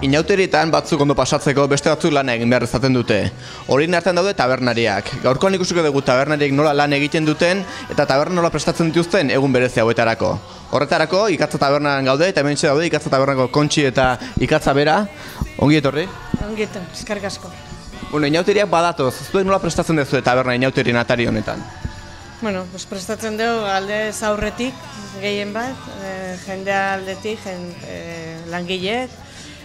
Inauterietan batzuk ondo pasatzeko beste batzuk lan egin behar izaten dute. Horien artean daude tabernariak. Gaurkoan ikusiko dugu tabernariek nola lan egiten duten eta taberna nola prestatzen dituzten egun berezi hauetarako. Horretarako Ikatza tabernan gaude eta hemen daude Ikatza tabernako Kontxi eta Ikatza bera. Ongi etorri? Ongi etorri, eskerrik asko. Bueno, inauteriak badatoz, zuek nola prestatzen duzu taberna inauterien atari honetan? Bueno, prestatzen dugu alde zaurretik, gehien bat, jendea aldetik, langileek,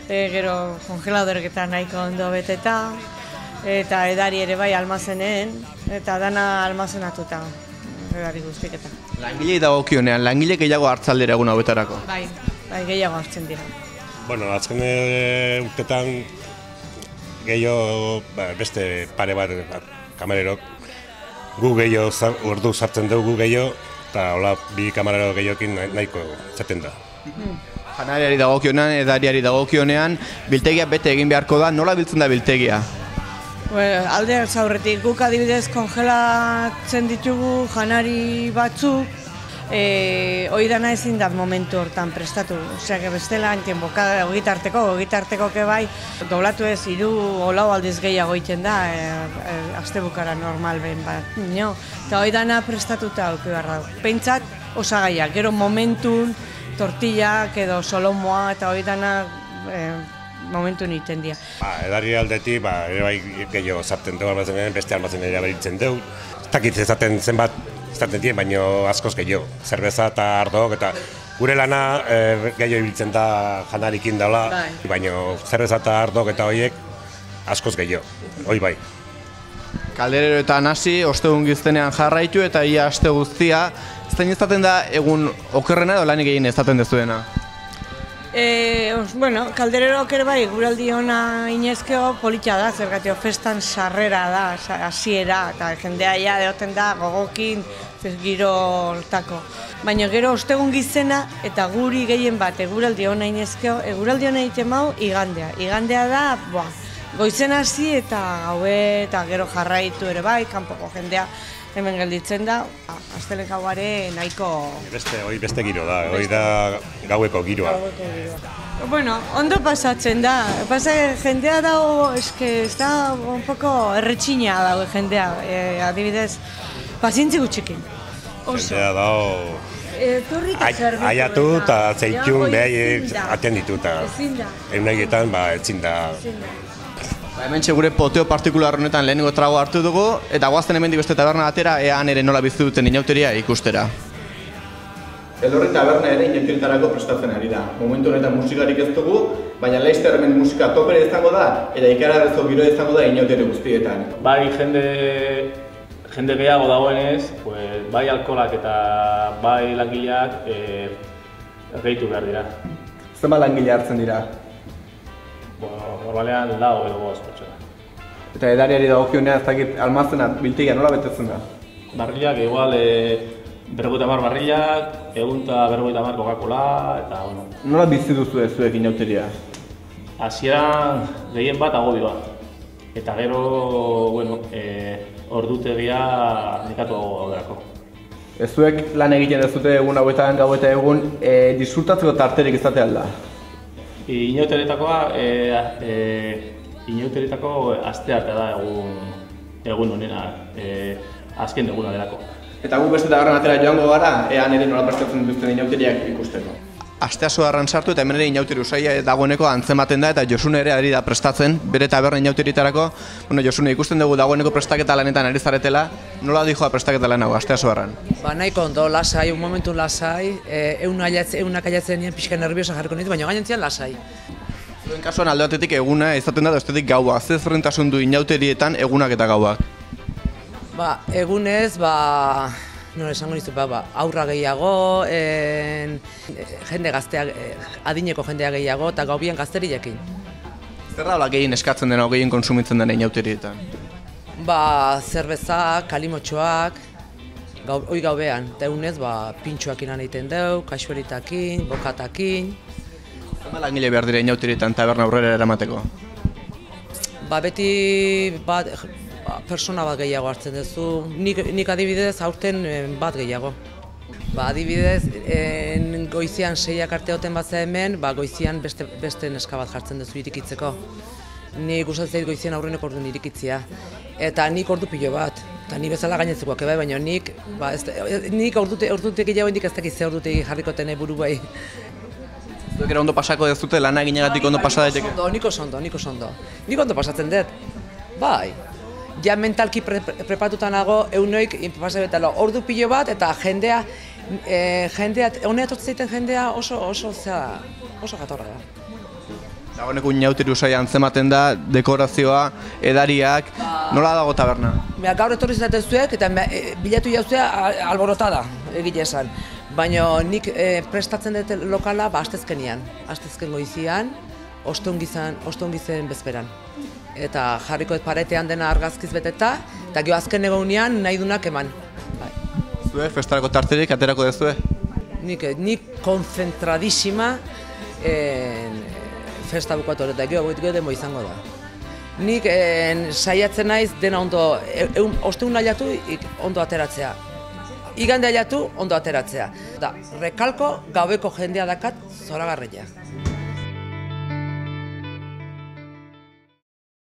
gero kongeladoreketa nahiko ondo beteta, eta edari ere bai almazenen, eta dana almazenatuta, edari guztiketa. Langilei dagokionean, langile gehiago hartzaldera egun hauetarako? Bai, gehiago hartzen dira. Bueno, azken urtetan gehiago beste pare bat kamererok, gu gehiago ordu sartzen dugu gehiago, eta hola bi kamerero gehiokin nahiko zaten da. Janariari dagokionean, edariari dagokionean, biltegia bete egin beharko da, nola biltzen da biltegia? Alde zaurretik guk adibidez kongelatzen ditugu janari batzuk, hori dana ezin da momentu hortan prestatu. Osea, bestela, ogitarteko bai, doblatu ez, 3 o 4 aldiz gehiago egiten da, astebukara normal behin bat. Eta hori dana prestatuta auki behar da. Pentsat, osagaiak, gero momentun, tortillak edo solomoa eta hori dana momentu egiten dira. Edari aldetik, ere bai gehiago zartzen dugu almazenean, beste almazenera behitzen dugu. Ez dakit ezaten zenbat izaten dien, baina askoz gehiago. Zerbeza eta ardok eta gure lana gehiago ibiltzen da janarikin dela, baina zerbeza eta ardok eta horiek askoz gehiago, hori bai. Kaldereroetan hasi, ostegun giztenean jarraitu eta ia aste guztia. Zein izaten da egun okerrena edo lanik egin izaten dezuena? Bueno, kaldererok ere bai, guraldi ona inezkeo politxa da, zergatio festan sarrera da, hasiera, eta jendea ja deoten da gogokin giro hortako. Baina gero ostegun gizena eta guri gehien bat eguraldi ona inezkeo, eguraldi ona egiten mau igandea. Igandea da, goizen hasi eta gaue eta gero jarraitu ere bai, kanpoko jendea hemen gelditzen da, astelehen gauare nahiko... Hori beste giro da, hori da gaueko giroa. Bueno, ondo pasatzen da, jendea dago, ez da un poco erretxina dago jendea, adibidez, pazientzi gutxikin. Jendea dago... Aiatu eta zeitun behar atenditu eta egunegietan ezin da. Hemen gure poteo partikular honetan lehenengo trago hartu dugu, eta guazten hemendik beste taberna batera, ean ere nola bizi duten inauteria ikustera. Elorri taberna ere inauterietarako prestatzen ari da. Momentu honetan musikarik ez dugu, baina laizter hemen musika topere izango da, eta ikaragarrizko giroa izango da inautere guztietan. Bai jende gehiago dagoenez, bai alkoholak eta bai langileak gehitu behar dira. Zenbat langile hartzen dira? Normalean 4 edo 5 pertsona. Eta edariari dagokionean ez dakit almazena biltegia nola betetzen da? Barrilak igual 50 barrilak, egun eta 50 Coca-Cola eta bueno. Nola bizi duzu zuek inauteria? Hasieran gehien bat agobioa. Eta gero, bueno, ordutegia nekatu gauderako. Zuek lan egiten dezute egun hauetan gau eta egun, disfrutatzeko tarterik izate alda? Inauterietako asteartea da egun honena, azken eguna delako. Eta gu beste taberna batera joango gara, ean ere nola prestatzen dituzten inauteriak ikusteko. Asteasoarran sartu eta hemen ere inauteri usaia dagoeneko antzematen da eta Josune ere ari da prestatzen bere taberna inauterietarako. Bueno, Josune, ikusten dugu dagoeneko prestaketa lanetan ari zaretela, nola dijoa prestaketa lan hau asteasoarran? Nahiko ondo, lasai, un momentu lasai, eunak aiatzen nien pixka nerviosa jarriko nitu, baina gainentzian lasai. Zuen kasuan alde batetik eguna izaten da bestetik gaua, ze zerrentasun du inauterietan egunak eta gauak? Egunez, nola esango nizu, aurra gehiago, jende gazteak, adineko jendea gehiago eta gaubien gazterilekin. Zer da gehien eskatzen dena, gehien konsumitzen dena inauterietan? Zerbezak, kalimotxoak, hoi gaubean, eta egunez pintxoakin egiten dugu, kasuelitakin, bokatakin. Zer langile behar dira inauterietan taberna aurrera eramateko? Beti persona bat gehiago hartzen duzu, nik adibidez aurten bat gehiago. Adibidez, goizian 6ak arte oten bat hemen, goizian beste neska bat jartzen duzu irikitzeko. Ni gustatzen zait goizian aurreneko orduan irikitzia. Eta nik ordu pilo bat. Eta ni bezala gainetzekoak bai, baina nik ordutegi jau hendik ez dakit ze ordutegi jarrikoten buru bai. Zuek ere ondo pasako dezute lana eginegatik ondo pasa daiteke? Nik oso ondo. Nik ondo pasatzen dut. Bai. Ja mentalki prepatuta nago, eunoik pasa betala ordu pilo bat eta jendea honea etortzen jendea oso jatorra da. Dagoeneko inauteri usai antzematen da, dekorazioa, edariak, nola dago taberna? Gaur etorri zaten zuek eta bilatu jauzea alborotada egite esan. Baina nik prestatzen dut lokala astezkenian, astezken goizian, ostongizen bezperan. Eta jarriko paretean dena argazkiz beteta, eta gero azken egunean nahi dunak eman. Zue, festarako tarterik aterako dezue? Nik konzentradísima festa bukatu hori, eta gero demo izango da. Nik saiatzen naiz dena ondo, ostegun nahiatu ondo ateratzea. Igande nahiatu ondo ateratzea. Rekalko gaueko jendea dakat zoragarria.